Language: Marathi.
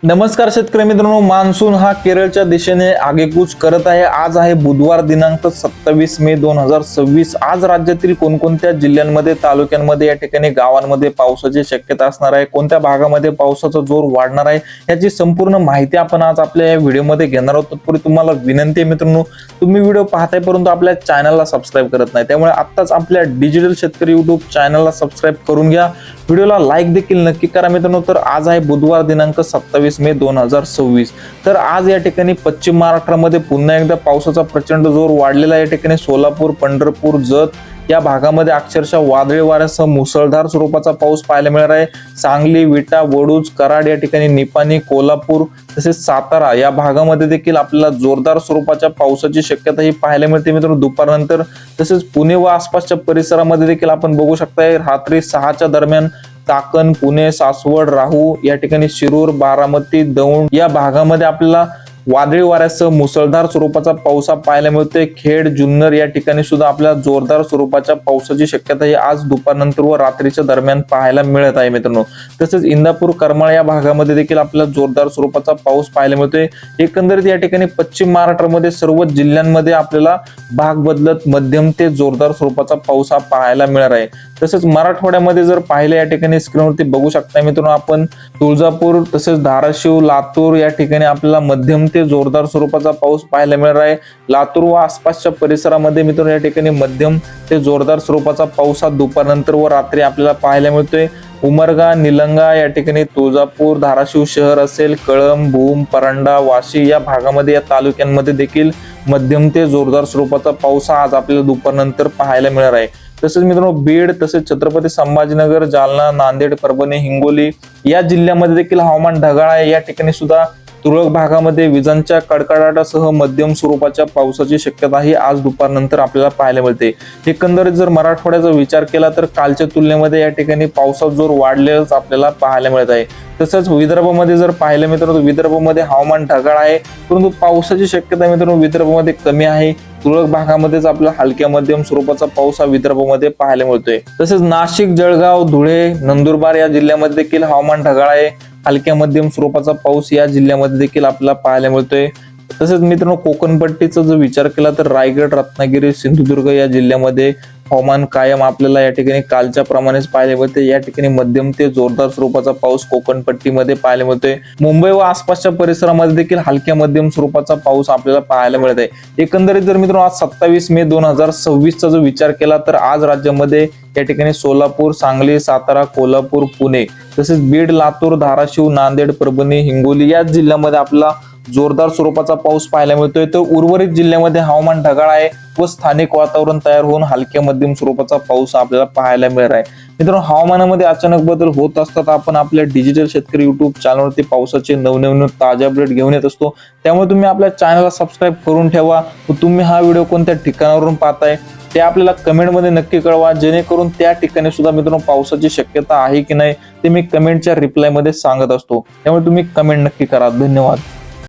नमस्कार शेतकरी मित्रांनो, मान्सून हा केरळच्या दिशेने आगेकूच करत आहे। आज आहे बुधवार दिनांक 27 मे 2026। आज राज्यातील कोणकोणत्या जिल्ह्यांमध्ये, तालुक्यांमध्ये, या ठिकाणी गावांमध्ये पावसाची शक्यता असणार आहे, कोणत्या भागामध्ये पावसाचा जोर वाढणार आहे, याची संपूर्ण माहिती आपण आज आपल्या या व्हिडिओमध्ये घेणार आहोत। तत्पूर्वी तुम्हाला विनंती आहे मित्रांनो, तुम्ही व्हिडिओ पाहताय परंतु आपल्या चॅनलला सबस्क्राइब करत नाही, त्यामुळे आत्ताच आपल्या डिजिटल शेतकरी YouTube चॅनलला सबस्क्राइब करून घ्या, व्हिडिओला लाईक देखील नक्की करा मित्रांनो। तर आज आहे बुधवार दिनांक 27 मे 2026। तर आज या ठिकाणी पश्चिम महाराष्ट्रामध्ये पुन्हा एकदा पावसाचा प्रचंड जोर वाढलेला आहे। या ठिकाणी सोलापूर, पंढरपूर, जत या भागामध्ये अक्षरशः वादळी वाऱ्यासह मुसळधार स्वरूपाचा पाऊस पाहायला मिळणार आहे। सांगली, विटा, वडूज, कराड या ठिकाणी, निपाणी, कोल्हापूर तसेच सातारा या भागामध्ये देखील आपल्याला जोरदार स्वरूपाच्या पावसाची शक्यता ही पाहायला मिळते मित्रांनो दुपारनंतर। तसेच पुणे व आसपासच्या परिसरामध्ये देखील आपण बघू शकताय रात्री 6च्या दरम्यान चाकण, पुणे, सासवड, राहू या ठिकाणी, शिरूर, बारामती, दौंड या भागामध्ये आपल्याला वादळी वाऱ्यासह मुसळधार स्वरूपाचा पाऊस पाहायला मिळतोय। खेड, जुन्नर या ठिकाणी सुद्धा आपल्याला जोरदार स्वरूपाच्या पावसाची शक्यता ही आज दुपारनंतर व रात्रीच्या दरम्यान पाहायला मिळत आहे मित्रांनो। तसेच इंदापूर, करमाळ या भागामध्ये देखील आपल्याला जोरदार स्वरूपाचा पाऊस पाहायला मिळतोय। एकंदरीत या ठिकाणी पश्चिम महाराष्ट्रामध्ये सर्व जिल्ह्यांमध्ये आपल्याला भाग बदलत मध्यम ते जोरदार स्वरूपाचा पाऊस पाहायला मिळणार आहे। तसेच मराठवाड्यामध्ये जर पाहिले, या ठिकाणी स्क्रीनवरती बघू शकता मित्रांनो आपण, तुळजापूर तसेच धाराशिव, लातूर या ठिकाणी आपल्याला मध्यम ते जोरदार स्वरूपाचा पाऊस पाहायला मिळणार आहे। लातूर व आसपासच्या परिसरामध्ये मित्रांनो या ठिकाणी मध्यम ते जोरदार स्वरूपाचा पाऊस दुपारनंतर व रात्री आपल्याला पाहायला मिळतोय। उमरगा, निलंगा या ठिकाणी, तुळजापूर, धाराशिव शहर असेल, कळंब, भूम, परांडा, वाशी या भागामध्ये, या तालुक्यांमध्ये देखील मध्यम ते जोरदार स्वरूपाचा पाऊस आज आपल्याला दुपारनंतर पाहायला मिळणार आहे। तसेच मित्रांनो बीड तसेच छत्रपती संभाजीनगर, जालना, नांदेड, परभणी, हिंगोली या जिल्ह्यामध्ये देखील हवामान ढगाळ आहे। या ठिकाणी सुद्धा तुरळक भागामध्ये विजांच्या कडकडाटासह मध्यम स्वरूपाच्या पावसाची शक्यता ही आज दुपारनंतर आपल्याला पाहायला मिळते। एकंदरीत जर मराठवाड्याचा विचार केला तर कालच्या तुलनेमध्ये या ठिकाणी पावसाचा जोर वाढलेलाच आपल्याला पाहायला मिळत आहे। तसंच विदर्भामध्ये जर पाहिलं मित्रांनो, विदर्भामध्ये हवामान ढगाळ आहे परंतु पावसाची शक्यता मित्रांनो विदर्भामध्ये कमी आहे। तुरळक भागामध्येच आपला हलक्या मध्यम स्वरूपाचा पाऊस विदर्भामध्ये पाहायला मिळतोय। तसेच नाशिक, जळगाव, धुळे, नंदुरबार या जिल्ह्यामध्ये देखील हवामान ढगाळ आहे, हलक्या मध्यम स्वरूपाचा पाऊस या जिल्ह्यामध्ये देखील आपल्याला पाहायला मिळतोय। तसेच मित्रांनो कोकणपट्टीचा जर विचार केला तर रायगड, रत्नागिरी, सिंधुदुर्ग या जिल्ह्यामध्ये हवामान कायम आपल्याला या ठिकाणी कालच्या प्रमाणेच पाहायला मिळते। या ठिकाणी मध्यम ते जोरदार स्वरूपाचा पाऊस कोकणपट्टीमध्ये पाहायला मिळतोय। मुंबई व आसपासच्या परिसरामध्ये देखील हलक्या मध्यम स्वरूपाचा पाऊस आपल्याला पाहायला मिळत आहे। एकंदरीत जर मित्रांनो आज 27 मे 2026 चा जो विचार केला तर आज राज्यामध्ये या ठिकाणी सोलापूर, सांगली, सातारा, कोल्हापूर, पुणे तसेच बीड, लातूर, धाराशिव, नांदेड, परभणी, हिंगोली या जिल्ह्यामध्ये आपला जोरदार स्वरूपाचा पाऊस पाहायला मिळतोय। तर उर्वरित जिल्ह्यामध्ये हवामान ढगाळ आहे व स्थानिक वातावरण तयार होऊन हलक्या मध्यम स्वरूपाचा पाऊस आपल्याला पाहायला मिळणार आहे। मित्रांनो हवामानामध्ये अचानक बदल होत असतात, आपण आपल्या डिजिटल शेतकरी YouTube चॅनलवरती पावसाचे नवनवीन ताजे अपडेट घेऊन येत असतो, त्यामुळे तुम्ही आपल्या चॅनलला सबस्क्राइब करून ठेवा व तुम्ही हा व्हिडिओ कोणत्या ठिकाणावरून पाहताय ते आपल्याला कमेंटमध्ये नक्की कळवा, जेणेकरून त्या ठिकाणी सुद्धा मित्रांनो पावसाची शक्यता आहे की नाही ते मी कमेंटच्या रिप्लायमध्ये सांगत असतो, त्यामुळे तुम्ही कमेंट नक्की करा। धन्यवाद।